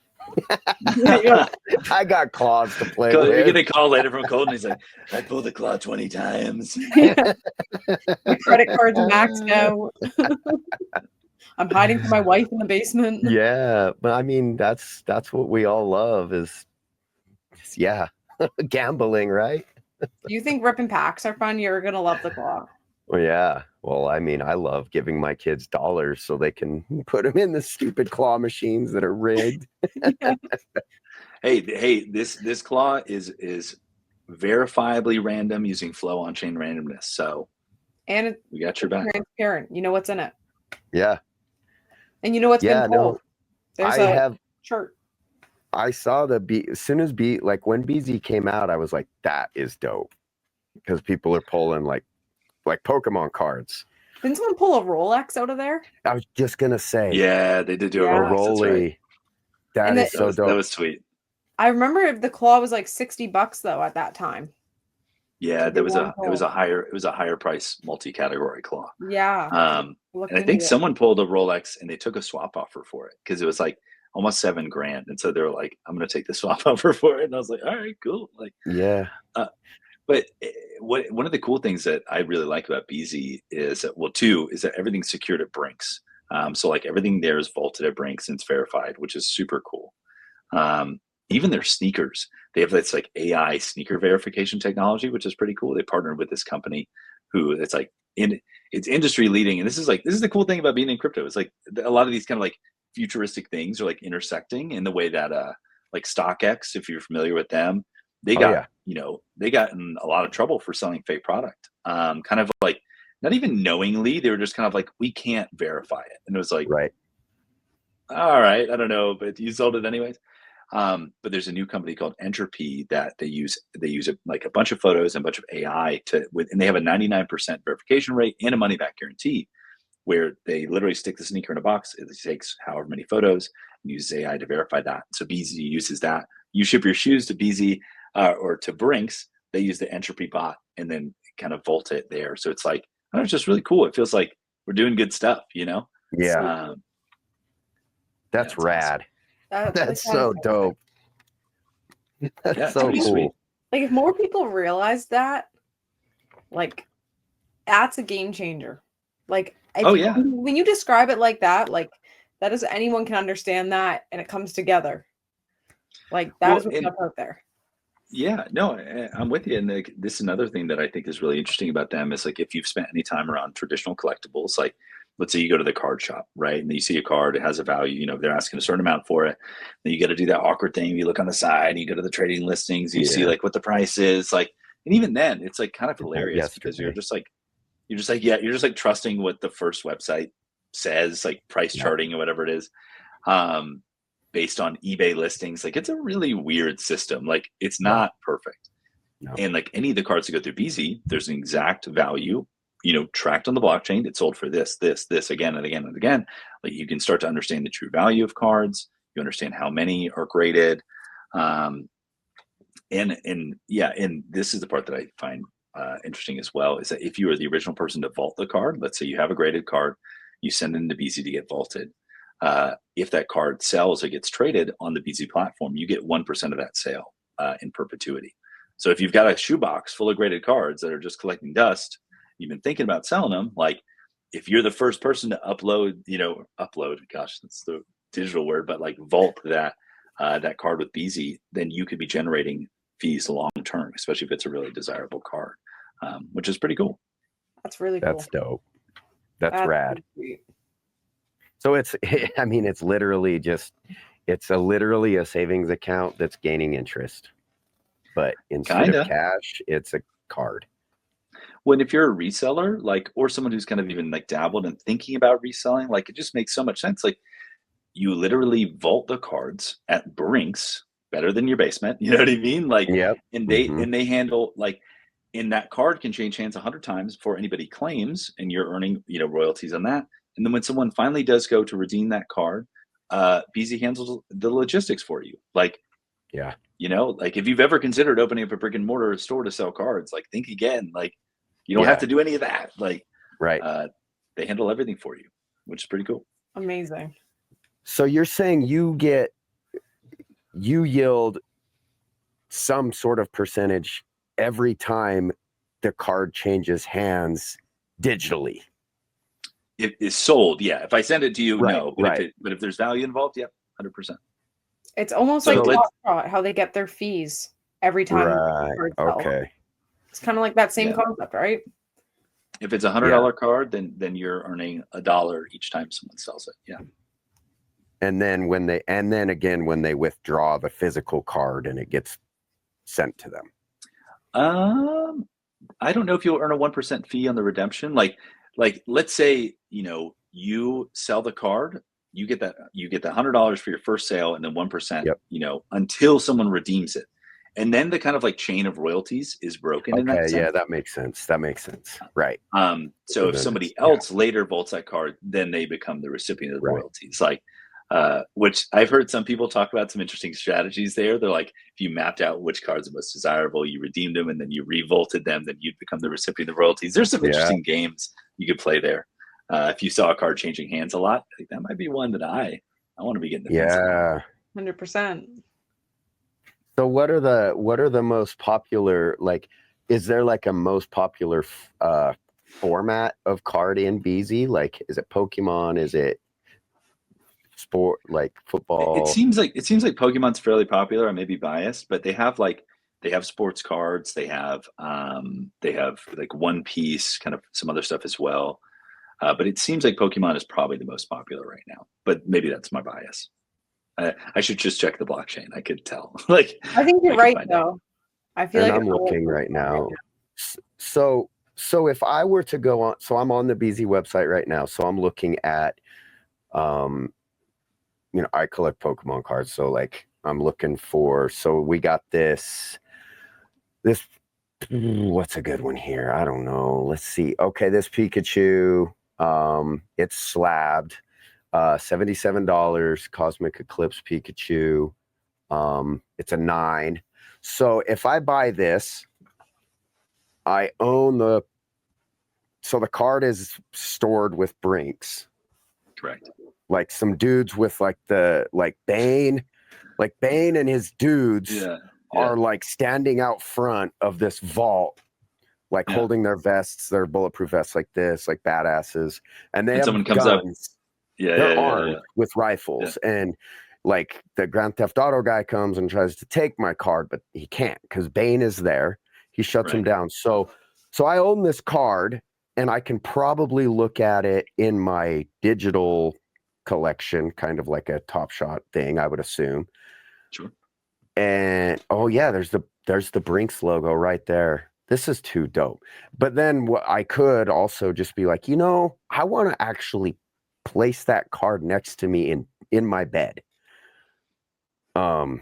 I got claws to play with. You're gonna call later from Coultin. He's like, I pulled the claw 20 times. My credit card's maxed out. I'm hiding from my wife in the basement. Yeah, but I mean that's what we all love is gambling, right? Do you think ripping packs are fun? You're gonna love the claw. Well, yeah. Well, I mean, I love giving my kids dollars so they can put them in the stupid claw machines that are rigged. Hey, this claw is verifiably random using flow on-chain randomness. So, and we got your back. Transparent. You know what's in it. Yeah. And you know what's been pulled. There's a chart. I saw as soon as when BZ came out, I was like, that is dope. Because people are pulling like Pokemon cards. Didn't someone pull a Rolex out of there? I was just gonna say. Yeah, they did do a Rolex. Right. That is so dope. That was sweet. I remember the claw was like $60 though at that time. Yeah, it was a higher price multi-category claw. Yeah. And I think someone pulled a Rolex and they took a swap offer for it because it was like almost $7,000. And so they were like, I'm gonna take the swap offer for it. And I was like, all right, cool. Like, yeah. But one of the cool things that I really like about BZ is that everything's secured at Brinks. So like everything there is vaulted at Brinks and it's verified, which is super cool. Even their sneakers, they have this like AI sneaker verification technology, which is pretty cool. They partnered with this company it's industry leading. And this is the cool thing about being in crypto. It's like a lot of these kind of like futuristic things are like intersecting in the way that like StockX, if you're familiar with them, they got in a lot of trouble for selling fake product. Kind of like not even knowingly, they were just kind of like, we can't verify it. And it was like, right. All right, I don't know, but you sold it anyways. But there's a new company called Entropy that they use like a bunch of photos and a bunch of AI and they have a 99% verification rate and a money back guarantee where they literally stick the sneaker in a box. It takes however many photos and uses AI to verify that. So BZ uses that. You ship your shoes to BZ or to Brinks, they use the Entropy bot and then kind of vault it there. So it's like, I don't know, it's just really cool. It feels like we're doing good stuff, you know? Yeah. That's rad. Awesome. That's so dope. That's so cool. Sweet. Like if more people realize that, like that's a game changer. Like when you describe it like that is anyone can understand that and it comes together. Like that is what's up out there. Yeah, no, I'm with you. And this is another thing that I think is really interesting about them is like if you've spent any time around traditional collectibles, like let's say you go to the card shop, right? And you see a card, it has a value, they're asking a certain amount for it. Then you got to do that awkward thing. You look on the side, you go to the trading listings, you see like what the price is, like, and even then it's like kind of hilarious because you're just like trusting what the first website says, like price charting or whatever it is, based on eBay listings. Like it's a really weird system. Like it's not perfect. No. And like any of the cards that go through BZ, there's an exact value, tracked on the blockchain. It's sold for this again and again and again. Like you can start to understand the true value of cards. You understand how many are graded. And this is the part that I find interesting as well, is that if you are the original person to vault the card, let's say you have a graded card, you send it into BZ to get vaulted. If that card sells or gets traded on the BZ platform, you get 1% of that sale in perpetuity. So if you've got a shoebox full of graded cards that are just collecting dust, you've been thinking about selling them, like if you're the first person to upload, gosh, that's the digital word, but like vault that card with BZ, then you could be generating fees long term, especially if it's a really desirable card, which is pretty cool. That's really That's cool. dope. That's rad. Really sweet. So it's, I mean, it's literally just, literally a savings account that's gaining interest. But instead of cash, it's a card. When if you're a reseller, like, or someone who's kind of even like dabbled and thinking about reselling, like it just makes so much sense. Like you literally vault the cards at Brinks, better than your basement. You know what I mean? Like, Yep. and they handle like, and that card can change hands 100 times before anybody claims, and you're earning, you know, royalties on that. And then when someone finally does go to redeem that card, BZ handles the logistics for you. Like, yeah, you know, like if you've ever considered opening up a brick and mortar store to sell cards, like think again. Like you don't have to do any of that. Like, right. They handle everything for you, which is pretty cool. Amazing. So you're saying you yield some sort of percentage every time the card changes hands digitally. It is sold, yeah. If I send it to you, right, no. But if there's value involved, yeah, 100%. It's almost like TopShot, how they get their fees every time. Right. Okay. It's kind of like that same concept, right? If it's $100 card, then you're earning $1 each time someone sells it. Yeah. And then when they withdraw the physical card and it gets sent to them. I don't know if you'll earn a 1% fee on the redemption. Like let's say, you know, you sell the card, you get the $100 for your first sale, and then 1%, you know, until someone redeems it. And then the kind of like chain of royalties is broken in that sense. Yeah, that makes sense. Right. So if somebody else later vaults that card, then they become the recipient of the royalties. Like, which I've heard some people talk about some interesting strategies there. They're like, if you mapped out which cards are most desirable, you redeemed them, and then you revolted them, then you'd become the recipient of the royalties. There's some interesting games you could play there. If you saw a card changing hands a lot, I think that might be one that I want to be getting. 100%. So what are the most popular, like, is there like a most popular format of card in BZ? Like, is it Pokemon? Is it sport, like football? It seems like Pokemon's fairly popular. I may be biased, but they have sports cards. They have like One Piece, kind of some other stuff as well. But it seems like Pokemon is probably the most popular right now. But maybe that's my bias. I should just check the blockchain. I could tell. Like, I think you're right, though. I feel like I'm looking right now. So if I were to go on, so I'm on the BZ website right now. So I'm looking at, you know, I collect Pokemon cards. So like I'm looking for, so we got this, what's a good one here? I don't know. Let's see. Okay. This Pikachu, it's slabbed. $77 Cosmic Eclipse Pikachu. It's a 9. So if I buy this, I own so the card is stored with Brinks. Correct. Like some dudes with Bane and his dudes are like standing out front of this vault, like holding their vests, their bulletproof vests like this, like badasses. And they have someone comes guns. up. They're armed with rifles, and like the Grand Theft Auto guy comes and tries to take my card, but he can't because Bane is there. He shuts him down. So I own this card, and I can probably look at it in my digital collection, kind of like a TopShot thing, I would assume. Sure. And there's the Brinks logo right there. This is too dope. But then what I could also just be like, you know, I want to actually place that card next to me in my bed, and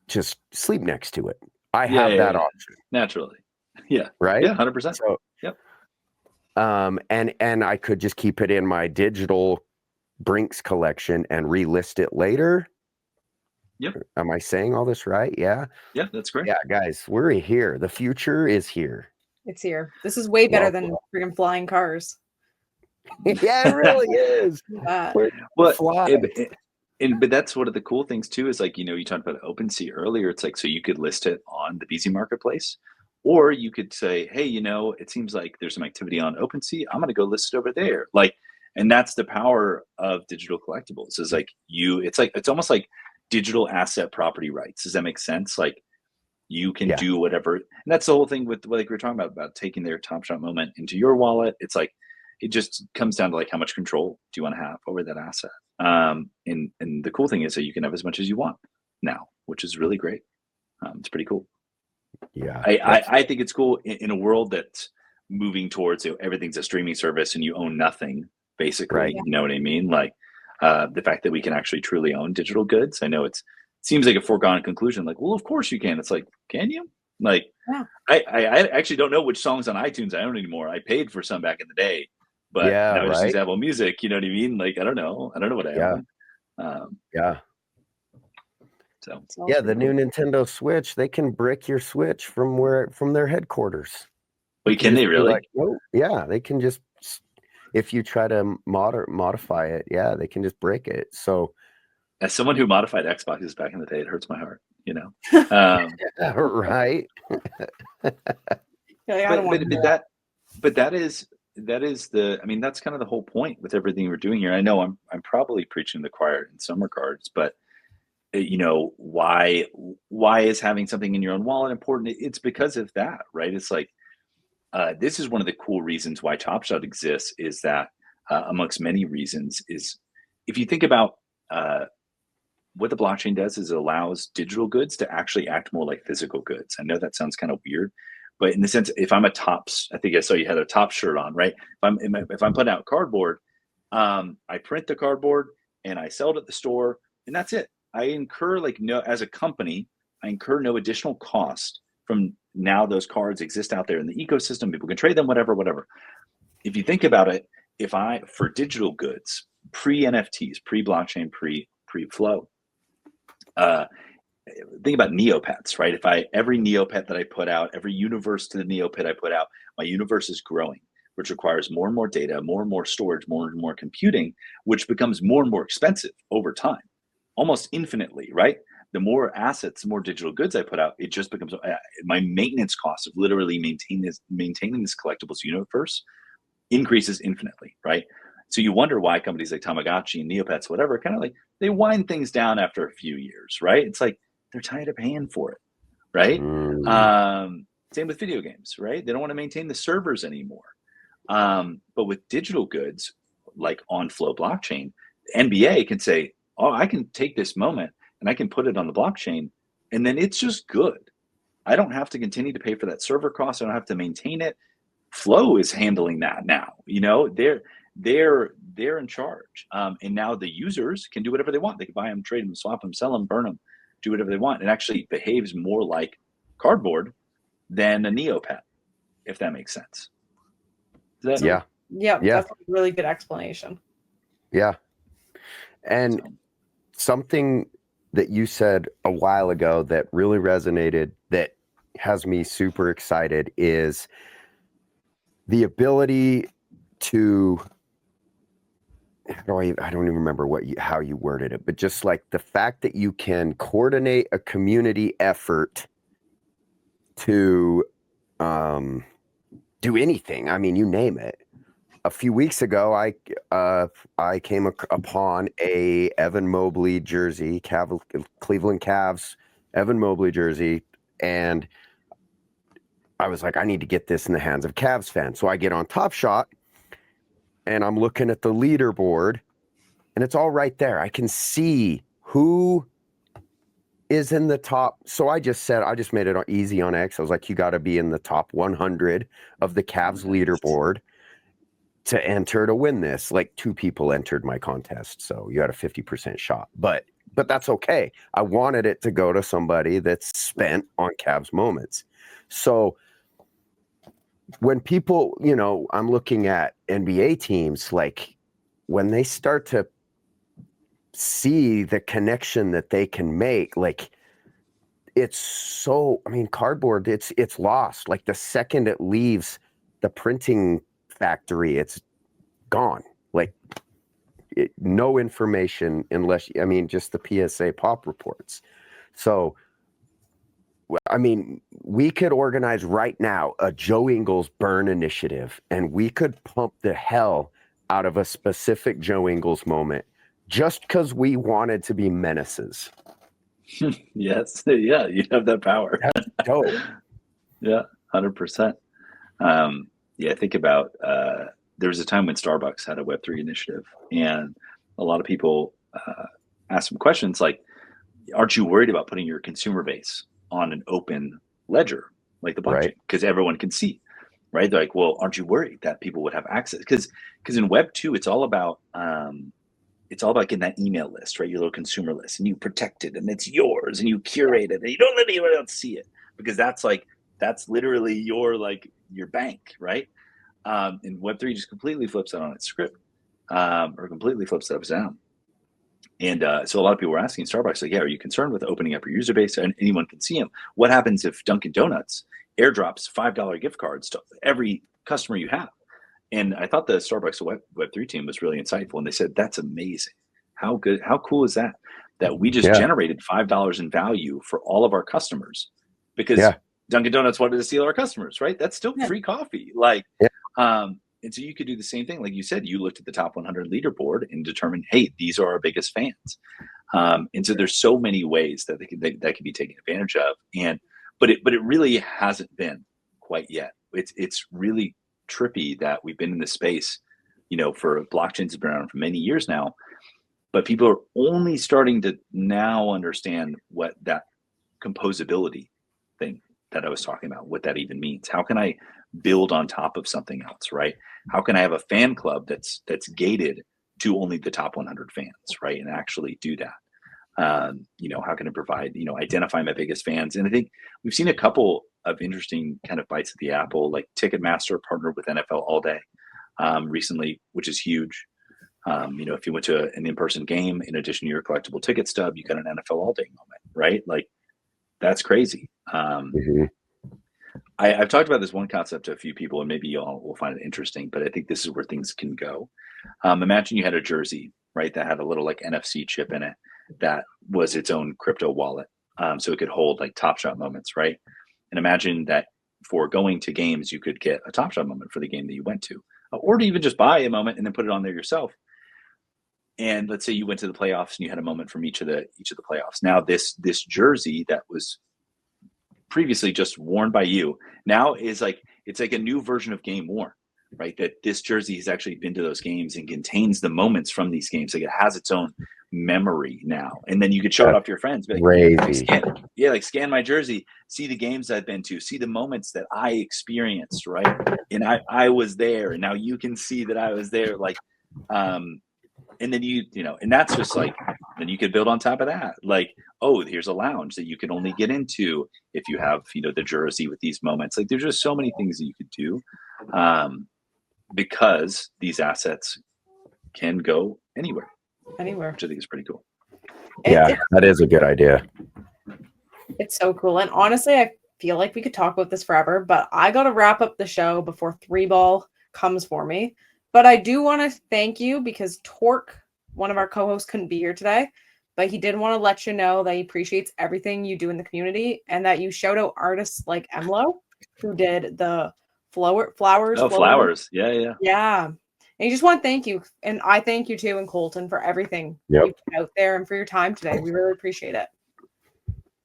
just sleep next to it. I have that option naturally. Right. 100%. So, and I could just keep it in my digital Brinks collection and relist it later. Am I saying all this right? Yeah, that's great. Yeah, guys, we're here. The future is here. It's here. This is way better than freaking flying cars. Yeah, it really is. But that's one of the cool things too, is like, you know, you talked about OpenSea earlier. It's like, so you could list it on the BZ marketplace, or you could say, hey, you know, it seems like there's some activity on OpenSea. I'm going to go list it over there. Like, and that's the power of digital collectibles, is like it's almost like digital asset property rights. Does that make sense? Like, You can Yeah. do whatever. And that's the whole thing with like we were talking about taking their TopShot moment into your wallet. It's like, it just comes down to like how much control do you want to have over that asset. And the cool thing is that you can have as much as you want now, which is really great. It's pretty cool. Yeah. I think it's cool in a world that's moving towards, everything's a streaming service and you own nothing, basically. Right. You know what I mean? Like the fact that we can actually truly own digital goods. I know it seems like a foregone conclusion. Like, well, of course you can. It's like, can you? Like, Yeah. I actually don't know which songs on iTunes I own anymore. I paid for some back in the day, but Yeah, now I just use right. Apple Music. You know what I mean? Like, I don't know what I Yeah. own. Yeah. So It's all Yeah, the pretty new Nintendo Switch, they can brick your Switch from their headquarters. wait, can they just be really? like, "Nope." Yeah, they can just, if you try to modify it, yeah, they can just break it. So As someone who modified Xboxes back in the day, it hurts my heart. You know. right. Yeah, I don't want to do that. But that is the, I mean, that's kind of the whole point with everything we're doing here. I know I'm probably preaching to the choir in some regards, but you know, why is having something in your own wallet important? It's because of that, right? It's like this is one of the cool reasons why TopShot exists, is that amongst many reasons, is if you think about what the blockchain does, is it allows digital goods to actually act more like physical goods. I know that sounds kind of weird, but in the sense, if I'm a Tops, I think I saw you had a Top shirt on, right? If I'm putting out cardboard, I print the cardboard and I sell it at the store, and that's it. I incur as a company, I incur no additional cost from now those cards exist out there in the ecosystem. People can trade them, whatever. If you think about it, for digital goods, pre-NFTs, pre-blockchain, pre-flow, think about Neopets, right? Every Neopet that I put out, every universe to the Neopet I put out, my universe is growing, which requires more and more data, more and more storage, more and more computing, which becomes more and more expensive over time, almost infinitely, right? The more assets, the more digital goods I put out, it just becomes my maintenance cost of literally maintaining this collectibles universe increases infinitely, right? So you wonder why companies like Tamagotchi and Neopets, whatever, kind of like they wind things down after a few years, right? It's like they're tired of paying for it, right? Same with video games, right? They don't want to maintain the servers anymore. But with digital goods like on Flow blockchain, NBA can say, oh, I can take this moment and I can put it on the blockchain, and then it's just good. I don't have to continue to pay for that server cost. I don't have to maintain it. Flow is handling that now. You know, they're in charge, and now the users can do whatever they want. They can buy them, trade them, swap them, sell them, burn them, do whatever they want. It actually behaves more like cardboard than a Neopet, if that makes sense. Yeah. Yeah, that's a really good explanation. Yeah. And something that you said a while ago that really resonated, that has me super excited, is the ability to, I don't even remember how you worded it, but just like the fact that you can coordinate a community effort to do anything. I mean, you name it. A few weeks ago, I came upon a Evan Mobley jersey, Cleveland Cavs Evan Mobley jersey, and I was like, I need to get this in the hands of Cavs fans. So I get on TopShot, and I'm looking at the leaderboard, and it's all right there. I can see who is in the top. So I just made it easy on X. I was like, you got to be in the top 100 of the Cavs leaderboard to enter to win this. Like 2 people entered my contest, so you had a 50% shot. But that's okay. I wanted it to go to somebody that's spent on Cavs moments. So when people, you know, I'm looking at NBA teams, like when they start to see the connection that they can make, like it's so, I mean, cardboard, it's lost. Like the second it leaves the printing factory, it's gone. Like no information unless, I mean, just the PSA pop reports. So, I mean, we could organize right now a Joe Ingles burn initiative, and we could pump the hell out of a specific Joe Ingles moment just because we wanted to be menaces. Yes. Yeah. You have that power. That's dope. Yeah. 100%. Yeah. Think about, there was a time when Starbucks had a Web3 initiative, and a lot of people asked some questions like, aren't you worried about putting your consumer base on an open ledger like the blockchain? Right. Because everyone can see, right? They're like, well, aren't you worried that people would have access? Because in Web 2, it's all about getting that email list, right? Your little consumer list, and you protect it, and it's yours, and you curate it, and you don't let anyone else see it, because that's literally your bank, right? And Web3 just completely flips that on its script, or completely flips it upside down. And so a lot of people were asking Starbucks, like, yeah, are you concerned with opening up your user base and anyone can see them? What happens if Dunkin' Donuts airdrops $5 gift cards to every customer you have? And I thought the Starbucks Web3 team was really insightful. And they said, that's amazing. How cool is that? That we just generated $5 in value for all of our customers, because Dunkin' Donuts wanted to steal our customers, right? That's still free coffee. And so you could do the same thing. Like you said, you looked at the top 100 leaderboard and determined, hey, these are our biggest fans. And so there's so many ways that that can be taken advantage of. But it really hasn't been quite yet. It's really trippy that we've been in this space, for blockchains have been around for many years now, but people are only starting to now understand what that composability thing that I was talking about, what that even means. How can I build on top of something else, right? How can I have a fan club that's gated to only the top 100 fans, right? And actually do that. How can I provide, identify my biggest fans? And I think we've seen a couple of interesting kind of bites at the apple, like Ticketmaster partnered with NFL All Day recently, which is huge. If you went to an in-person game, in addition to your collectible ticket stub, you got an NFL All Day moment, right? Like, that's crazy. I've talked about this one concept to a few people, and maybe y'all will find it interesting, but I think this is where things can go. Imagine you had a jersey, right, that had a little NFC chip in it that was its own crypto wallet. So it could hold TopShot moments, right? And imagine that for going to games, you could get a TopShot moment for the game that you went to, or to even just buy a moment and then put it on there yourself. And let's say you went to the playoffs and you had a moment from each of the playoffs. Now this jersey that was previously just worn by you now is it's like a new version of game worn, right? That this jersey has actually been to those games and contains the moments from these games. Like, it has its own memory now. And then you could show it off to your friends. Be like, scan my jersey, see the games I've been to, see the moments that I experienced, right? And I was there, and now you can see that I was there. And then and that's just then you could build on top of that. Oh, here's a lounge that you can only get into if you have, the jersey with these moments. There's just so many things that you could do, because these assets can go anywhere, which I think is pretty cool. That is a good idea. It's so cool. And honestly, I feel like we could talk about this forever, but I got to wrap up the show before 3-ball comes for me. But I do want to thank you, because Torque, one of our co-hosts, couldn't be here today, but he did want to let you know that he appreciates everything you do in the community, and that you shout out artists like Emlo, who did the flowers. Oh, flowers. Yeah. Yeah. And you just want to thank you. And I thank you too, and Coultin, for everything you put out there and for your time today. We really appreciate it.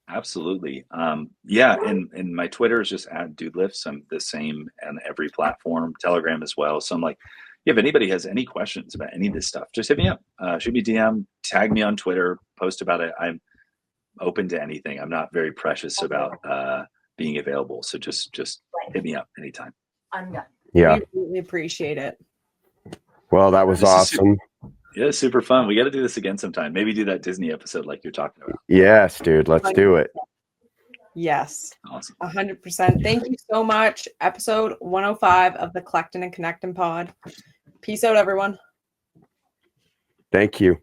Absolutely. And my Twitter is just @Doodlifts. I'm the same on every platform, Telegram as well. So I'm like, if anybody has any questions about any of this stuff, just hit me up. Shoot me a DM, tag me on Twitter, post about it. I'm open to anything. I'm not very precious about being available. So just hit me up anytime. I'm done. Yeah. We really appreciate it. Well, that was awesome. Yeah, super fun. We got to do this again sometime. Maybe do that Disney episode like you're talking about. Yes, dude. Let's do it. Yes. Awesome. 100%. Thank you so much. Episode 105 of the Collectin and Connectin pod. Peace out, everyone. Thank you.